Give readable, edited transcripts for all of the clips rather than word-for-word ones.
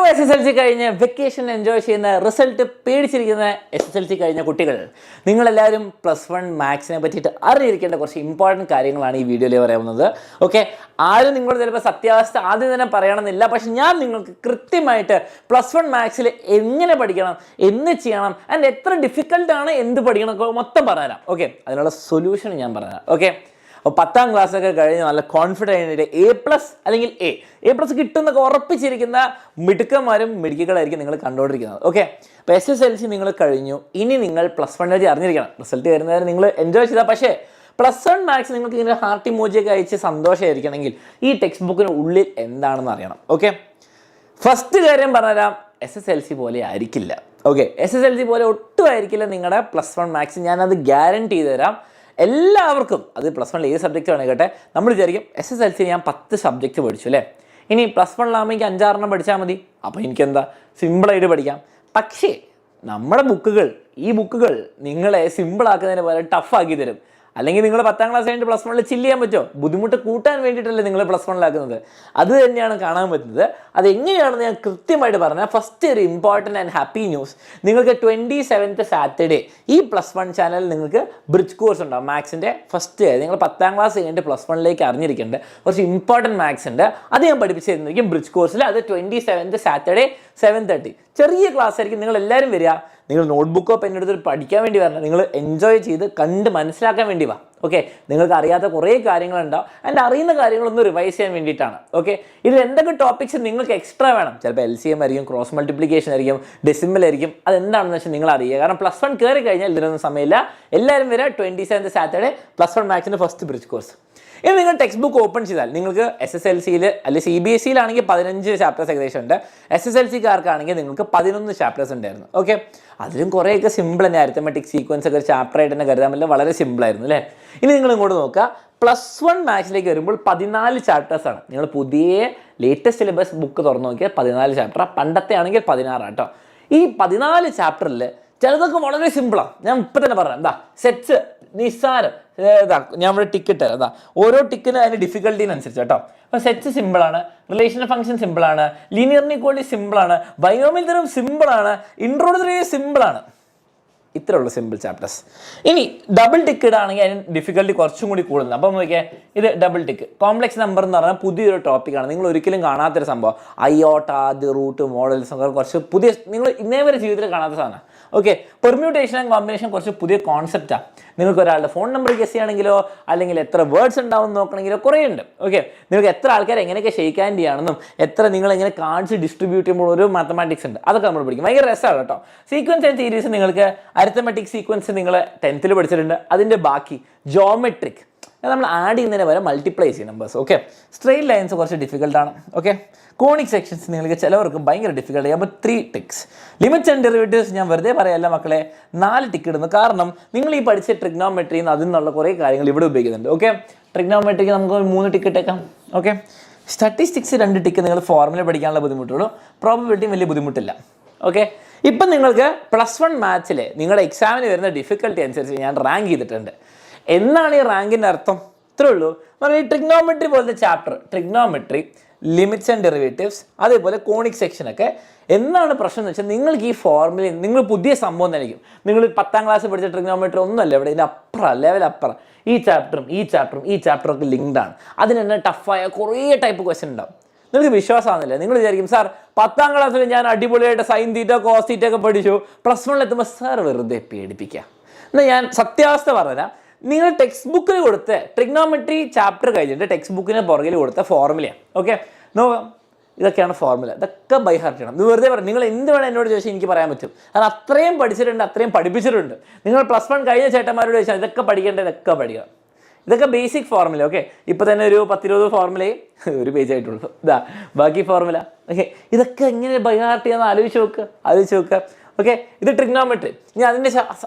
SSLC കഴിഞ്ഞ് vacation enjoy ചെയ്യുന്ന result പേടിച്ചിരിക്കുന്ന SSLC കഴിഞ്ഞ കുട്ടികൾ നിങ്ങളെല്ലാവരും +1 മാത്സിനെ പറ്റിയിട്ട് അറിഞ്ഞിരിക്കേണ്ട കുറച്ച് ഇമ്പോർട്ടൻറ്റ് കാര്യങ്ങളാണ് ഈ വീഡിയോയിൽ പറയാവുന്നത്. ഓക്കെ, ആരും നിങ്ങളോട് ചിലപ്പോൾ സത്യാവസ്ഥ ആദ്യം തന്നെ പറയണമെന്നില്ല, പക്ഷെ ഞാൻ നിങ്ങൾക്ക് കൃത്യമായിട്ട് +1 മാത്സിൽ എങ്ങനെ പഠിക്കണം, എന്ത് ചെയ്യണം, ആൻഡ് എത്ര ഡിഫിക്കൽട്ടാണ്, എന്ത് പഠിക്കണം മൊത്തം പറഞ്ഞുതരാം. ഓക്കെ, അതിനുള്ള സൊല്യൂഷൻ ഞാൻ പറഞ്ഞുതരാം. ഓക്കെ, അപ്പോൾ 10ാം ക്ലാസ്സൊക്കെ കഴിഞ്ഞ് നല്ല കോൺഫിഡൻറ്റ് A+ അല്ലെങ്കിൽ A+ കിട്ടുന്നൊക്കെ ഉറപ്പിച്ചിരിക്കുന്ന മിടുക്കന്മാരും മിടുക്കികളായിരിക്കും നിങ്ങൾ കണ്ടുകൊണ്ടിരിക്കുന്നത്. ഓക്കെ, അപ്പോൾ SSLC നിങ്ങൾ കഴിഞ്ഞു, ഇനി നിങ്ങൾ +1 വരെ അറിഞ്ഞിരിക്കണം. റിസൾട്ട് വരുന്നവരെ നിങ്ങൾ എൻജോയ് ചെയ്താൽ, പക്ഷേ +1 മാത്സ് നിങ്ങൾക്ക് ഇങ്ങനെ ഹാർട്ട് ഇമോജിയൊക്കെ അയച്ച് സന്തോഷമായിരിക്കണമെങ്കിൽ ഈ ടെക്സ്റ്റ് ബുക്കിന് ഉള്ളിൽ എന്താണെന്ന് അറിയണം. ഓക്കെ, ഫസ്റ്റ് കാര്യം പറഞ്ഞുതരാം, SSLC പോലെ ആയിരിക്കില്ല. ഓക്കെ, SSLC പോലെ ഒട്ടും ആയിരിക്കില്ല നിങ്ങളുടെ +1 മാത്സ്. ഞാനത് ഗ്യാരണ്ടി ചെയ്ത് തരാം. എല്ലാവർക്കും അത് +1 ഏത് സബ്ജക്റ്റ് ആണ് കേട്ടെ. നമ്മൾ വിചാരിക്കും SSLC ഞാൻ 10 സബ്ജക്റ്റ് പഠിച്ചു അല്ലേ, ഇനി +1 എനിക്ക് 5-6 പഠിച്ചാൽ മതി, അപ്പോൾ എനിക്കെന്താ സിമ്പിളായിട്ട് പഠിക്കാം. പക്ഷേ നമ്മുടെ ഈ ബുക്കുകൾ നിങ്ങളെ സിമ്പിളാക്കുന്നതിന് പോലെ ടഫാക്കി തരും. അല്ലെങ്കിൽ നിങ്ങൾ 10ാം ക്ലാസ് കഴിഞ്ഞിട്ട് +1 ചില്ല് ചെയ്യാൻ പറ്റുമോ? ബുദ്ധിമുട്ട് കൂട്ടാൻ വേണ്ടിയിട്ടല്ലേ നിങ്ങൾ +1 അത് തന്നെയാണ് കാണാൻ പറ്റുന്നത്. അതെങ്ങനെയാണെന്ന് ഞാൻ കൃത്യമായിട്ട് പറഞ്ഞാൽ, ഫസ്റ്റ് ഒരു ഇമ്പോർട്ടൻറ്റ് ആൻഡ് ഹാപ്പി ന്യൂസ്, നിങ്ങൾക്ക് 27th സാറ്റർഡേ ഈ +1 ചാനൽ നിങ്ങൾക്ക് ബ്രിഡ്ജ് കോഴ്സ് ഉണ്ടാവും മാത്സിൻ്റെ. ഫസ്റ്റ് നിങ്ങൾ 10ാം ക്ലാസ് കഴിഞ്ഞിട്ട് +1 അറിഞ്ഞിരിക്കേണ്ട കുറച്ച് ഇമ്പോർട്ടൻറ്റ് മാത്സ് ഉണ്ട്. അത് ഞാൻ പഠിപ്പിച്ച് തരുന്നതായിരിക്കും ബ്രിഡ്ജ് കോഴ്സിൽ. അത് 27th സാറ്റർഡേ 7:30 ചെറിയ ക്ലാസ് ആയിരിക്കും. നിങ്ങൾ എല്ലാവരും വരിക, നിങ്ങൾ നോട്ട്ബുക്കോ പെന്നെടുത്ത് പഠിക്കാൻ വേണ്ടി വരണം, നിങ്ങൾ എൻജോയ് ചെയ്ത് കണ്ട് മനസ്സിലാക്കാൻ വേണ്ടി വാ. ഓക്കെ, നിങ്ങൾക്ക് അറിയാത്ത കുറേ കാര്യങ്ങളുണ്ടാവും, ആൻഡ് അറിയുന്ന കാര്യങ്ങളൊന്ന് റിവൈസ് ചെയ്യാൻ വേണ്ടിയിട്ടാണ്. ഓക്കെ, ഇതിൽ എന്തൊക്കെ ടോപ്പിക്സ് നിങ്ങൾക്ക് എക്സ്ട്രാ വേണം, ചിലപ്പോൾ LCM ആയിരിക്കും, ക്രോസ് മൾട്ടിപ്ലിക്കേഷൻ ആയിരിക്കും, ഡെസിമൽ ആയിരിക്കും, അതെന്താണെന്ന് വെച്ചാൽ നിങ്ങൾ അറിയുക. കാരണം +1 കയറി കഴിഞ്ഞാൽ ഇതിനൊന്നും സമയമില്ല. എല്ലാവരും വരെ 27th സാറ്റർഡേ +1 മാത്സിൻ്റെ ഫസ്റ്റ് ബ്രിഡ്ജ് കോഴ്സ്. ഇനി നിങ്ങൾ ടെക്സ്റ്റ് ബുക്ക് ഓപ്പൺ ചെയ്താൽ നിങ്ങൾക്ക് SSLCയിൽ അല്ലെങ്കിൽ CBSEയിലാണെങ്കിൽ 15 ചാപ്റ്റേഴ്സ് ഏകദേശം ഉണ്ട്. SSLCക്കാർക്കാണെങ്കിൽ നിങ്ങൾക്ക് 11 ചാപ്റ്റേഴ്സ് ഉണ്ടായിരുന്നു. ഓക്കെ, അതിലും കുറേയൊക്കെ സിമ്പിൾ തന്നെ. അരിത്തമെറ്റിക് സീക്വൻസ് ഒക്കെ ഒരു ചാപ്റ്ററായിട്ട് തന്നെ കരുതാൻ പറ്റില്ല, വളരെ സിമ്പിളായിരുന്നു അല്ലേ. ഇനി നിങ്ങൾ ഇങ്ങോട്ട് നോക്കുക, +1 മാത്സിലേക്ക് വരുമ്പോൾ 14 ചാപ്റ്റേഴ്സാണ്. നിങ്ങൾ പുതിയ ലേറ്റസ്റ്റ് സിലബസ് ബുക്ക് തുറന്നു നോക്കിയാൽ 14 ചാപ്റ്ററാണ്. പണ്ടത്തെ ആണെങ്കിൽ 16 കേട്ടോ. ഈ 14 ചാപ്റ്ററിൽ ചിലതൊക്കെ വളരെ സിമ്പിളാണ്. ഞാൻ ഇപ്പം തന്നെ പറയാം. എന്താ സെറ്റ്സ് നിസ്സാരം, ഞാൻ ഇവിടെ ടിക്കറ്റ് അതാ ഓരോ ടിക്കിന് അതിൻ്റെ ഡിഫിക്കൽട്ടീനനുസരിച്ച് കേട്ടോ. അപ്പോൾ സെറ്റ്സ് സിമ്പിളാണ്, റിലേഷൻ ഫംഗ്ഷൻ സിമ്പിളാണ്, ലീനിയർ ഇക്വാളിറ്റി സിമ്പിളാണ്, ബൈനോമിയൽ തിയറം സിമ്പിളാണ്, ഇൻട്രോഡക്ടറി സിമ്പിളാണ്. ഇത്രയുള്ള സിമ്പിൾ ചാപ്റ്റേഴ്സ്. ഇനി ഡബിൾ ടിക്കറ്റ് ആണെങ്കിൽ അതിന് ഡിഫിക്കൽട്ടി കുറച്ചും കൂടി കൂടുതൽ. അപ്പം നോക്കിയാൽ ഇത് ഡബിൾ ടിക്ക് കോംപ്ലക്സ് നമ്പർ എന്ന് പറഞ്ഞാൽ പുതിയൊരു ടോപ്പിക്കാണ്. നിങ്ങൾ ഒരിക്കലും കാണാത്തൊരു സംഭവം. അയോട്ട, ദി റൂട്ട്, മോഡൽസ് ഒക്കെ കുറച്ച് പുതിയ, നിങ്ങൾ ഇന്നേ വരെ ജീവിതത്തിൽ കാണാത്ത സാധനമാണ്. ഓക്കെ, പെർമ്യൂട്ടേഷൻ ആൻഡ് കോമ്പിനേഷൻ കുറച്ച് പുതിയ കോൺസെപ്റ്റാണ്. നിങ്ങൾക്ക് ഒരാളുടെ ഫോൺ നമ്പർ ഗസ് ചെയ്യണമെങ്കിലോ അല്ലെങ്കിൽ എത്ര വേർഡ്സ് ഉണ്ടാവും നോക്കണമെങ്കിലോ കുറേ ഉണ്ട്. ഓക്കെ, നിങ്ങൾക്ക് എത്ര ആൾക്കാർ എങ്ങനെയൊക്കെ ഷെയ്ക്ക് ഹാൻഡ് ചെയ്യാണെന്നും എത്ര നിങ്ങൾ എങ്ങനെ കാർഡ്സ് ഡിസ്ട്രിബ്യൂട്ട് ചെയ്യുമ്പോൾ ഒരു മാത്തമാറ്റിക്സ് ഉണ്ട്, അതൊക്കെ നമ്മൾ പഠിക്കും. ഭയങ്കര രസമാണ് കേട്ടോ. സീക്വൻസ് ആൻഡ് സീരീസ് നിങ്ങൾക്ക് അരിത്തമെറ്റിക് സീക്വൻസ് നിങ്ങൾ 10th പഠിച്ചിട്ടുണ്ട്. അതിൻ്റെ ബാക്കി ജോമെട്രിക് നമ്മൾ ആഡ് ചെയ്യുന്നതിന് വരെ മൾട്ടിപ്ലൈ ചെയ്യും നമ്പേഴ്സ്. ഓക്കെ, സ്ട്രെയിറ്റ് ലൈൻസ് കുറച്ച് ഡിഫിക്കൽട്ടാണ്. ഓക്കെ, കോണിക് സെക്ഷൻസ് നിങ്ങൾക്ക് ചിലവർക്ക് ഭയങ്കര ഡിഫിക്കൽട്ട്. അപ്പോൾ 3 ടിക്സ്. ലിമിറ്റ്സ് ആൻഡ് ഡെറിവേറ്റീവ്സ് ഞാൻ വെറുതെ പറയല്ല മക്കളെ, 4 ടിക്ക് ഇടുന്നു. കാരണം നിങ്ങൾ ഈ പഠിച്ച ട്രിഗ്നോമെട്രിയിൽ നിന്ന് അതിൽ നിന്നുള്ള കുറേ കാര്യങ്ങൾ ഇവിടെ ഉപയോഗിക്കുന്നുണ്ട്. ഓക്കെ, ട്രിഗ്നോമെട്രിക്ക് നമുക്ക് 3 ടിക്ക് ഇട്ടേക്കാം. ഓക്കെ, സ്റ്റാറ്റിസ്റ്റിക്സ് 2 ടിക്ക് നിങ്ങൾ ഫോർമുല പഠിക്കാനുള്ള ബുദ്ധിമുട്ടുള്ളൂ, പ്രോബബിലിറ്റിയും വലിയ ബുദ്ധിമുട്ടില്ല. ഓക്കെ, ഇപ്പം നിങ്ങൾക്ക് +1 മാത്സിലെ നിങ്ങളുടെ എക്സാമിന് വരുന്ന ഡിഫിക്കൽട്ടി അനുസരിച്ച് ഞാൻ റാങ്ക് ചെയ്തിട്ടുണ്ട്. എന്നാണ് ഈ റാങ്കിൻ്റെ അർത്ഥം? ഇത്രേ ഉള്ളൂ. ഈ ട്രിഗ്നോമെട്രി പോലത്തെ chapter, trigonometry, limits and derivatives, അതേപോലെ കോണിക് സെക്ഷനൊക്കെ എന്താണ് പ്രശ്നം എന്ന് വെച്ചാൽ നിങ്ങൾക്ക് ഈ ഫോർമുലയിൽ നിങ്ങൾ പുതിയ സംഭവം തന്നെയായിരിക്കും. നിങ്ങൾ 10ാം ക്ലാസ് പഠിച്ച ട്രിഗ്നോമെട്രി ഒന്നുമല്ല ഇവിടെ, ഇതിൻ്റെ അപ്പുറം, ലെവൽ അപ്പുറം. ഈ ചാപ്റ്ററും ഒക്കെ ലിങ്ക്ഡ് ആണ്. അതിന് തന്നെ ടഫായ കുറേ ടൈപ്പ് ക്വസ്റ്റ്യൻ ഉണ്ടാവും. നിങ്ങൾക്ക് വിശ്വാസമാകുന്നില്ല. നിങ്ങൾ വിചാരിക്കും സാർ 10ാം ക്ലാസ്സിൽ ഞാൻ അടിപൊളിയായിട്ട് സൈൻ തീറ്റ കോസ് തീറ്റ ഒക്കെ പഠിച്ചു, +1 എത്തുമ്പോൾ സാർ വെറുതെ പേടിപ്പിക്കുക. എന്നാൽ ഞാൻ സത്യാവസ്ഥ പറഞ്ഞാൽ, നിങ്ങൾ ടെക്സ്റ്റ് ബുക്കിൽ കൊടുത്ത ട്രിഗ്നോമെട്രി ചാപ്റ്റർ കഴിഞ്ഞിട്ട് ടെക്സ്റ്റ് ബുക്കിന് പുറകിൽ കൊടുത്ത ഫോർമുലയാണ്. ഓക്കെ, നോക്കാം, ഇതൊക്കെയാണ് ഫോർമുല. ഇതൊക്കെ ബൈ ഹാർട്ട് ചെയ്യണം. ഇത് വെറുതെ പറയാം. നിങ്ങൾ എന്ത് വേണം എന്നോട് ചോദിച്ചാൽ എനിക്ക് പറയാൻ പറ്റും. അത് അത്രയും പഠിച്ചിട്ടുണ്ട്, അത്രയും പഠിപ്പിച്ചിട്ടുണ്ട്. നിങ്ങൾ +1 കഴിഞ്ഞ ചേട്ടന്മാരോട് ചോദിച്ചാൽ ഇതൊക്കെ പഠിക്കേണ്ടത്, ഇതൊക്കെ പഠിക്കണം. ഇതൊക്കെ ബേസിക് ഫോർമുല. ഓക്കെ, ഇപ്പോൾ തന്നെ ഒരു 10-20 ഫോർമുലയും ഒരു പേജ് ആയിട്ടുള്ളൂ. ഇതാ ബാക്കി ഫോർമുല. ഓക്കെ, ഇതൊക്കെ എങ്ങനെ ബൈ ഹാർട്ട് ചെയ്യാന്ന് ആലോചിച്ച് നോക്കുക. ഓക്കെ, ഇത് ട്രിഗ്നോമെട്രി. ഇനി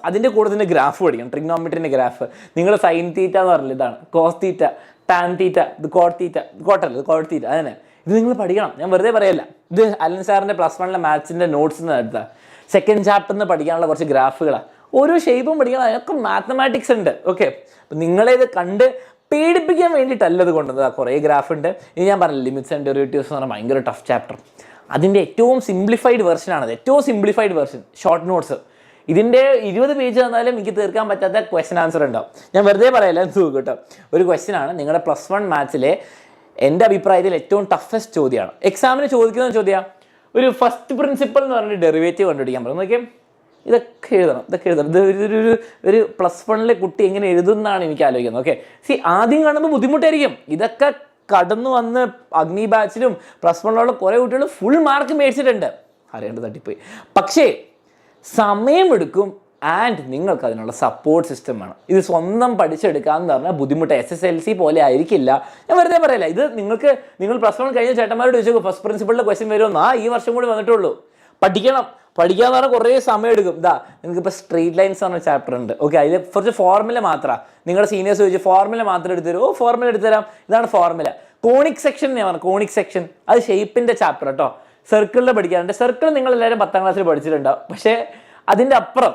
അതിൻ്റെ കൂടെ തന്നെ ഗ്രാഫ് പഠിക്കണം. ട്രിഗ്നോമെട്രിൻ്റെ ഗ്രാഫ്. നിങ്ങൾ സൈൻ തീറ്റ എന്ന് പറഞ്ഞില്ല, ഇതാണ് കോസ് തീറ്റ, ടാൻ തീറ്റ, ഇത് കോട്ട് തീറ്റ, കോട്ട് തീറ്റ, അതന്നെ. ഇത് നിങ്ങൾ പഠിക്കണം. ഞാൻ വെറുതെ പറയല്ല. ഇത് അലൻ സാറിൻ്റെ +1 മാത്സിൻ്റെ നോട്ട്സ് നിന്ന് എടുത്താൽ സെക്കൻഡ് ചാപ്റ്ററിൽ നിന്ന് പഠിക്കാനുള്ള കുറച്ച് ഗ്രാഫുകളാണ്. ഓരോ ഷേപ്പും പഠിക്കണം, അതിനൊക്കെ മാത്തമാറ്റിക്സ് ഉണ്ട്. ഓക്കെ, അപ്പം നിങ്ങളിത് കണ്ട് പേടിപ്പിക്കാൻ വേണ്ടിയിട്ടല്ല ഇത് കൊണ്ടുവന്നത്. കുറേ ഗ്രാഫ് ഉണ്ട്. ഇനി ഞാൻ പറഞ്ഞില്ല, ലിമിറ്റ്സ് ആൻഡ് ഡെറിവേറ്റീവ്സ് എന്ന് പറഞ്ഞാൽ ഭയങ്കര ടഫ് ചാപ്റ്റർ. അതിൻ്റെ ഏറ്റവും സിംപ്ലിഫൈഡ് വെർഷനാണത്, ഏറ്റവും സിംപ്ലിഫൈഡ് വെർഷൻ ഷോർട്ട് നോട്ട്സ്. ഇതിൻ്റെ 20 പേജ് തന്നാലും എനിക്ക് തീർക്കാൻ പറ്റാത്ത ക്വസ്റ്റൻ ആൻസർ ഉണ്ടാവും. ഞാൻ വെറുതെ പറയല്ല, എന്ത് കേട്ടോ. ഒരു ക്വസ്റ്റ്യനാണ് നിങ്ങളുടെ +1 മാത്സിലെ എൻ്റെ അഭിപ്രായത്തിൽ ഏറ്റവും ടഫസ്റ്റ് ചോദ്യമാണ്. എക്സാമിന് ചോദിക്കുന്ന ചോദ്യം ഒരു ഫസ്റ്റ് പ്രിൻസിപ്പൽ എന്ന് പറഞ്ഞിട്ട് ഡെറിവേറ്റീവ് കണ്ടുപിടിക്കാൻ പറയും. നോക്കിയാൽ ഇതൊക്കെ എഴുതണം. ഇത് ഒരു +1 കുട്ടി എങ്ങനെ എഴുതുന്നതാണ് എനിക്ക് ആലോചിക്കുന്നത്. ഓക്കെ, ആദ്യം കാണുമ്പോൾ ബുദ്ധിമുട്ടായിരിക്കും. ഇതൊക്കെ കടന്നു വന്ന് അഗ്നി ബാച്ചിലും +1 കുറേ കുട്ടികൾ ഫുൾ മാർക്ക് മേടിച്ചിട്ടുണ്ട്, അറിയേണ്ടത് തട്ടിപ്പോയി. പക്ഷേ സമയമെടുക്കും ആൻഡ് നിങ്ങൾക്ക് അതിനുള്ള സപ്പോർട്ട് സിസ്റ്റം വേണം. ഇത് സ്വന്തം പഠിച്ചെടുക്കാമെന്ന് പറഞ്ഞാൽ ബുദ്ധിമുട്ട്. SSLC പോലെ ആയിരിക്കില്ല, ഞാൻ വെറുതെ പറയില്ല. ഇത് നിങ്ങൾ +1 കഴിഞ്ഞ ചേട്ടന്മാരോട് ചോദിച്ചു ഫസ്റ്റ് പ്രിൻസിപ്പളിൻ്റെ ക്വസ്റ്റ്യൻ വരുമെന്ന്. ഈ വർഷം കൂടി വന്നിട്ടുള്ളൂ. പഠിക്കാന്ന് പറഞ്ഞാൽ കുറേ സമയം എടുക്കും. നിങ്ങൾക്കിപ്പോൾ സ്ട്രെയിറ്റ് ലൈൻസ് പറഞ്ഞ ചാപ്റ്റർ ഉണ്ട്. ഓക്കെ, അതിൽ കുറച്ച് ഫോർമുല മാത്രമാണ്. നിങ്ങളുടെ സീനിയേഴ്സ് ചോദിച്ചു ഫോർമുല മാത്രം എടുത്തുതരും. ഫോർമുല എടുത്തുതരാം, ഇതാണ് ഫോർമുല. കോണിക് സെക്ഷൻ ഞാൻ പറഞ്ഞു, കോണിക് സെക്ഷൻ അത് ഷേപ്പിൻ്റെ ചാപ്റ്റർ കേട്ടോ. സർക്കിളിൽ പഠിക്കാറുണ്ട്. സർക്കിൾ നിങ്ങളെല്ലാവരും 10ാം ക്ലാസ്സിൽ പഠിച്ചിട്ടുണ്ടാവും. പക്ഷേ അതിൻ്റെ അപ്പുറം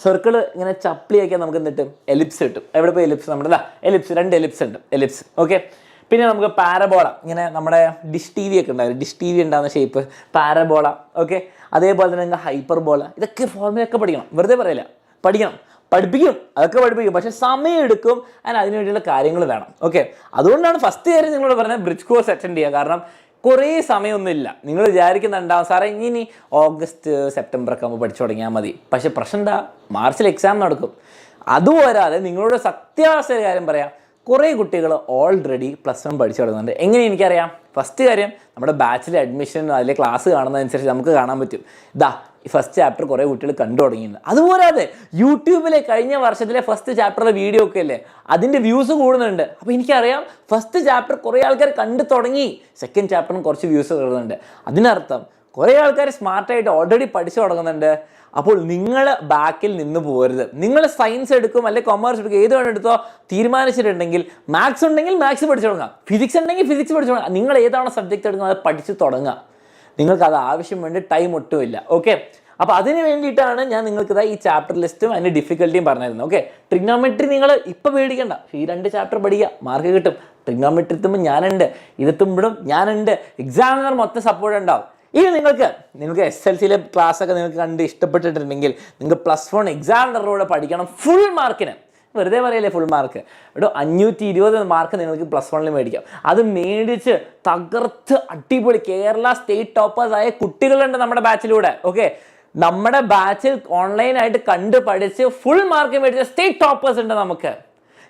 സർക്കിൾ ഇങ്ങനെ ചപ്പിളിയാക്കിയാൽ നമുക്ക് കിട്ടും, എലിപ്സ് കിട്ടും. എവിടെ പോയി എലിപ്സ്? നമ്മുടെ എലിപ്സ്, 2 എലിപ്സ് ഉണ്ട്, എലിപ്സ്. ഓക്കെ, പിന്നെ നമുക്ക് പാരബോള, ഇങ്ങനെ നമ്മുടെ ഡിഷ് TV ഒക്കെ ഉണ്ടാവും, ഡിഷ് TV ഉണ്ടാകുന്ന ഷേപ്പ് പാരബോള. ഓക്കെ, അതേപോലെ തന്നെ നിങ്ങൾക്ക് ഹൈപ്പർബോള. ഇതൊക്കെ ഫോർമുലയൊക്കെ പഠിക്കണം, വെറുതെ പറയില്ല, പഠിപ്പിക്കും, അതൊക്കെ പഠിപ്പിക്കും. പക്ഷേ സമയം എടുക്കും, അതിന് വേണ്ടിയുള്ള കാര്യങ്ങൾ വേണം. ഓക്കെ, അതുകൊണ്ടാണ് ഫസ്റ്റ് കാര്യം നിങ്ങളോട് പറഞ്ഞത് ബ്രിഡ്ജ് കോഴ്സ് അറ്റൻഡ് ചെയ്യുക. കാരണം കുറേ സമയമൊന്നുമില്ല. നിങ്ങൾ വിചാരിക്കുന്നുണ്ടാവും സാറേ ഇനി ഓഗസ്റ്റ് സെപ്റ്റംബർ ഒക്കെ ആകുമ്പോൾ പഠിച്ചു തുടങ്ങിയാൽ മതി. പക്ഷേ പ്രശ്നം എന്താ, മാർച്ചിൽ എക്സാം നടക്കും. അതുപോരാതെ നിങ്ങളോട് സത്യാവസ്ഥ കാര്യം പറയാം, കുറേ കുട്ടികൾ ഓൾറെഡി +1 പഠിച്ചു തുടങ്ങുന്നുണ്ട്. എങ്ങനെ എനിക്കറിയാം? ഫസ്റ്റ് കാര്യം, നമ്മുടെ ബാച്ചിലെ അഡ്മിഷൻ അതിലെ ക്ലാസ് കാണുന്നതനുസരിച്ച് നമുക്ക് കാണാൻ പറ്റും. ഈ ഫസ്റ്റ് ചാപ്റ്റർ കുറേ കുട്ടികൾ കണ്ടു തുടങ്ങിയിട്ടുണ്ട്. അതുപോരാതെ യൂട്യൂബിലെ കഴിഞ്ഞ വർഷത്തിലെ ഫസ്റ്റ് ചാപ്റ്ററിലെ വീഡിയോ ഒക്കെ അല്ലേ, അതിൻ്റെ വ്യൂസ് കൂടുന്നുണ്ട്. അപ്പോൾ എനിക്കറിയാം ഫസ്റ്റ് ചാപ്റ്റർ കുറേ ആൾക്കാർ കണ്ടു തുടങ്ങി, സെക്കൻഡ് ചാപ്റ്ററിന് കുറച്ച് വ്യൂസ് കയറുന്നുണ്ട്. അതിനർത്ഥം കുറേ ആൾക്കാർ സ്മാർട്ടായിട്ട് ഓൾറെഡി പഠിച്ചു തുടങ്ങുന്നുണ്ട്. അപ്പോൾ നിങ്ങൾ ബാക്കിൽ നിന്ന് പോകരുത്. നിങ്ങൾ സയൻസ് എടുക്കും അല്ലെങ്കിൽ കൊമേഴ്സ് എടുക്കും, ഏത് വേണം എടുത്തോ, തീരുമാനിച്ചിട്ടുണ്ടെങ്കിൽ മാത്സ് ഉണ്ടെങ്കിൽ മാത്സ് പഠിച്ചു തുടങ്ങുക, ഫിസിക്സ് ഉണ്ടെങ്കിൽ ഫിസിക്സ് പഠിച്ചു തുടങ്ങുക. നിങ്ങൾ ഏതാണോ സബ്ജക്റ്റ് എടുക്കുന്നത് അത് പഠിച്ച് തുടങ്ങുക. നിങ്ങൾക്ക് അത് ആവശ്യം വേണ്ടി ടൈം ഒട്ടുമില്ല. ഓക്കെ, അപ്പോൾ അതിന് വേണ്ടിയിട്ടാണ് ഞാൻ നിങ്ങൾക്ക് ഈ ചാപ്റ്റർ ലിസ്റ്റും അതിൻ്റെ ഡിഫിക്കൽട്ടിയും പറഞ്ഞിരുന്നത്. ഓക്കെ, ട്രിഗ്നോമെട്രി നിങ്ങൾ ഇപ്പോൾ പേടിക്കണ്ട, ഈ 2 ചാപ്റ്റർ പഠിക്കുക, മാർക്ക് കിട്ടും. ട്രിഗ്നോമെട്രി എത്തുമ്പോൾ ഞാനുണ്ട്, ഇതെത്തുമ്പോഴും ഞാനുണ്ട്, എക്സാമിനർ മൊത്തം സപ്പോർട്ട് ഉണ്ടാവും. ഇനി നിങ്ങൾക്ക് SSLCയിലെ ക്ലാസ്സൊക്കെ നിങ്ങൾക്ക് കണ്ട് ഇഷ്ടപ്പെട്ടിട്ടുണ്ടെങ്കിൽ നിങ്ങൾക്ക് +1 എക്സാമിനറിലൂടെ പഠിക്കണം ഫുൾ മാർക്കിന്. വെറുതെ പറയല്ലേ ഫുൾ മാർക്ക്. 520 മാർക്ക് നിങ്ങൾക്ക് +1 മേടിക്കാം. അത് മേടിച്ച് തകർത്ത് അടിപൊളി കേരള സ്റ്റേറ്റ് ടോപ്പേഴ്സ് ആയ കുട്ടികളുണ്ട് നമ്മുടെ ബാച്ചിലൂടെ. ഓക്കെ, നമ്മുടെ ബാച്ചിൽ ഓൺലൈനായിട്ട് കണ്ട് പഠിച്ച് ഫുൾ മാർക്ക് മേടിച്ച സ്റ്റേറ്റ് ടോപ്പേഴ്സ് ഉണ്ട് നമുക്ക്.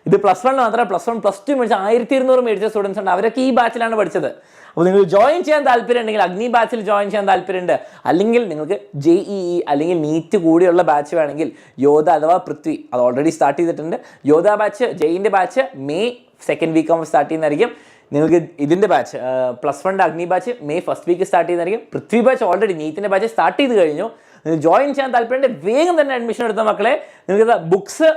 ഇത് +1 മാത്രമേ, +1 +2 മേടിച്ച 1200 മേടിച്ച സ്റ്റുഡൻസ് ഉണ്ട്. അവരൊക്കെ ഈ ബാച്ചിലാണ് പഠിച്ചത്. അപ്പോൾ നിങ്ങൾ ജോയിൻ ചെയ്യാൻ താല്പര്യം ഉണ്ടെങ്കിൽ അഗ്നി ബാച്ചിൽ ജോയിൻ ചെയ്യാൻ താല്പര്യമുണ്ട്, അല്ലെങ്കിൽ നിങ്ങൾക്ക് JEE അല്ലെങ്കിൽ നീറ്റ് കൂടിയുള്ള ബാച്ച് വേണമെങ്കിൽ യോധ അഥവാ പൃഥ്വി അത് ഓൾറെഡി സ്റ്റാർട്ട് ചെയ്തിട്ടുണ്ട്. യോധ ബാച്ച്, JEEൻ്റെ ബാച്ച് മെയ് 2nd വീക്ക് ആകുമ്പോൾ സ്റ്റാർട്ട് ചെയ്യുന്നതായിരിക്കും. നിങ്ങൾക്ക് ഇതിൻ്റെ ബാച്ച് +1 അഗ്നി batch May 1st week start ചെയ്യുന്നതായിരിക്കും. പൃഥ്വി ബാച്ച് ഓൾറെഡി നീറ്റിൻ്റെ ബാച്ച് സ്റ്റാർട്ട് ചെയ്ത് കഴിഞ്ഞു. നിങ്ങൾ ജോയിൻ ചെയ്യാൻ താല്പര്യമുണ്ട് വേഗം തന്നെ അഡ്മിഷൻ എടുത്ത മക്കളെ. നിങ്ങൾക്ക് ബുക്സ്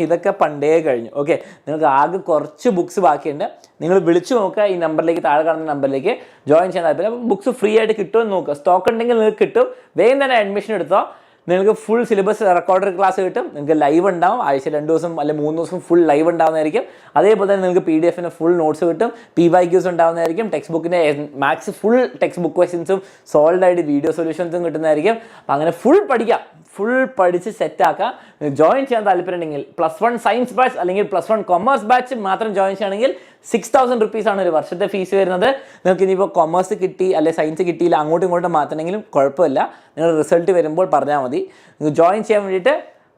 ഇതൊക്കെ പണ്ടേ കഴിഞ്ഞു. ഓക്കെ, നിങ്ങൾക്ക് ആകെ കുറച്ച് ബുക്സ് ബാക്കിയുണ്ട്. നിങ്ങൾ വിളിച്ചു നോക്കുക, ഈ നമ്പറിലേക്ക്, താഴെ കാണുന്ന നമ്പറിലേക്ക് ജോയിൻ ചെയ്യാൻ താല്പര്യം. അപ്പോൾ ബുക്സ് ഫ്രീ ആയിട്ട് കിട്ടുമെന്ന് നോക്കുക. സ്റ്റോക്ക് ഉണ്ടെങ്കിൽ നിങ്ങൾക്ക് കിട്ടും. വേഗം തന്നെ അഡ്മിഷൻ എടുത്തോ. നിങ്ങൾക്ക് ഫുൾ സിലബസ് റെക്കോർഡഡ് ക്ലാസ് കിട്ടും. നിങ്ങൾക്ക് ലൈവ് ഉണ്ടാവും, ആഴ്ച 2 ദിവസം അല്ലെങ്കിൽ 3 ദിവസം ഫുൾ ലൈവ് ഉണ്ടാവുന്നതായിരിക്കും. അതേപോലെ തന്നെ നിങ്ങൾക്ക് PDF ഫുൾ നോട്ട്സ് കിട്ടും, PYQs ഉണ്ടാവുന്നതായിരിക്കും. ടെക്സ്റ്റ് ബുക്കിൻ്റെ മാത്സ് ഫുൾ ടെക്സ്റ്റ് ബുക്ക് ക്വസ്റ്റ്യൻസും സോൾവ് ആയിട്ട് വീഡിയോ സൊല്യൂഷൻസും കിട്ടുന്നതായിരിക്കും. അപ്പം അങ്ങനെ ഫുൾ പഠിക്കാം, ഫുൾ പഠിച്ച് സെറ്റാക്കാം. ജോയിൻ ചെയ്യാൻ താല്പര്യമുണ്ടെങ്കിൽ +1 സയൻസ് ബാച്ച് അല്ലെങ്കിൽ +1 കൊമേഴ്സ് ബാച്ച് മാത്രം ജോയിൻ ചെയ്യണമെങ്കിൽ 6000 റുപ്പീസാണ് ഒരു വർഷത്തെ ഫീസ് വരുന്നത്. നിങ്ങൾക്ക് ഇനിയിപ്പോൾ കൊമേഴ്സ് കിട്ടി അല്ലെങ്കിൽ സയൻസ് കിട്ടിയില്ല, അങ്ങോട്ടും ഇങ്ങോട്ടും മാറ്റണമെങ്കിലും കുഴപ്പമില്ല. നിങ്ങൾ റിസൾട്ട് വരുമ്പോൾ പറഞ്ഞാൽ മതി. നിങ്ങൾക്ക് ജോയിൻ ചെയ്യാൻ വേണ്ടിയിട്ട്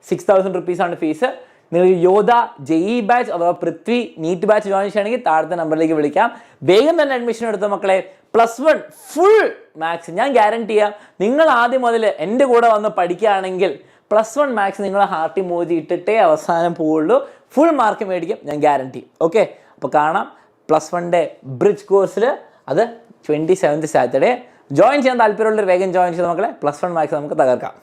6000 റുപ്പീസാണ് ഫീസ്. നിങ്ങൾക്ക് യോധ, JEE ബാച്ച് അഥവാ പൃഥ്വി നീറ്റ് ബാച്ച് ജോയിൻ ചെയ്യണമെങ്കിൽ താഴത്തെ നമ്പറിലേക്ക് വിളിക്കാം. വേഗം തന്നെ അഡ്മിഷൻ എടുത്ത മക്കളെ. +1 ഫുൾ മാത്സ് ഞാൻ ഗ്യാരണ്ടി ചെയ്യാം. നിങ്ങൾ ആദ്യം മുതൽ എൻ്റെ കൂടെ വന്ന് പഠിക്കുകയാണെങ്കിൽ +1 മാത്സ് നിങ്ങൾ ഹാർട്ട് ഇമോജി ഇട്ടിട്ടേ അവസാനം പോവുള്ളൂ. ഫുൾ മാർക്ക് മേടിക്കും, ഞാൻ ഗ്യാരണ്ടി. ഓക്കെ, അപ്പോൾ കാണാം +1ൻ്റെ ബ്രിഡ്ജ് കോഴ്സിൽ. അത് 27th സാറ്റർഡേ. ജോയിൻ ചെയ്യാൻ താല്പര്യമുള്ളവർ വേഗം ജോയിൻ ചെയ്ത മക്കളെ. +1 മാത്സ് നമുക്ക് തകർക്കാം.